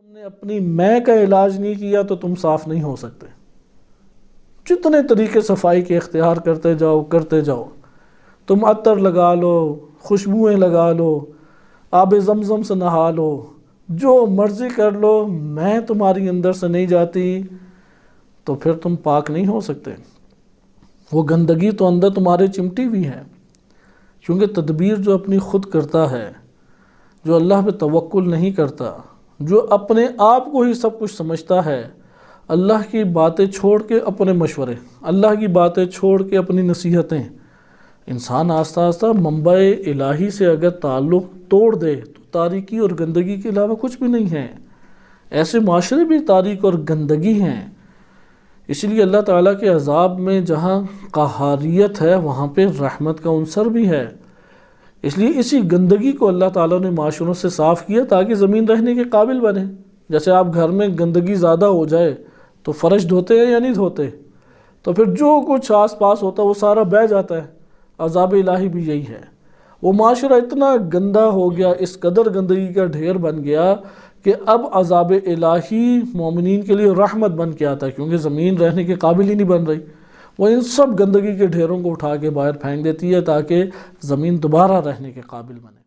تم نے اپنی میں کا علاج نہیں کیا تو تم صاف نہیں ہو سکتے۔ جتنے طریقے صفائی کے اختیار کرتے جاؤ، تم عطر لگا لو، خوشبوئیں لگا لو، آب زمزم سے نہا لو، جو مرضی کر لو، میں تمہاری اندر سے نہیں جاتی تو پھر تم پاک نہیں ہو سکتے۔ وہ گندگی تو اندر تمہارے چمٹی ہوئی ہے، کیونکہ تدبیر جو اپنی خود کرتا ہے، جو اللہ پہ توکل نہیں کرتا، جو اپنے آپ کو ہی سب کچھ سمجھتا ہے، اللہ کی باتیں چھوڑ کے اپنے مشورے، اللہ کی باتیں چھوڑ کے اپنی نصیحتیں، انسان آہستہ آہستہ منبع الہی سے اگر تعلق توڑ دے تو تاریکی اور گندگی کے علاوہ کچھ بھی نہیں ہے۔ ایسے معاشرے بھی تاریک اور گندگی ہیں، اس لیے اللہ تعالیٰ کے عذاب میں جہاں قہاریت ہے وہاں پہ رحمت کا عنصر بھی ہے۔ اس لیے اسی گندگی کو اللہ تعالیٰ نے معاشروں سے صاف کیا تاکہ زمین رہنے کے قابل بنے۔ جیسے آپ گھر میں گندگی زیادہ ہو جائے تو فرش دھوتے ہیں یا نہیں دھوتے، تو پھر جو کچھ آس پاس ہوتا ہے وہ سارا بہہ جاتا ہے۔ عذاب الہی بھی یہی ہے، وہ معاشرہ اتنا گندا ہو گیا، اس قدر گندگی کا ڈھیر بن گیا کہ اب عذاب الہی مومنین کے لیے رحمت بن کے آتا ہے، کیونکہ زمین رہنے کے قابل ہی نہیں بن رہی۔ وہ ان سب گندگی کے ڈھیروں کو اٹھا کے باہر پھینک دیتی ہے تاکہ زمین دوبارہ رہنے کے قابل بنے۔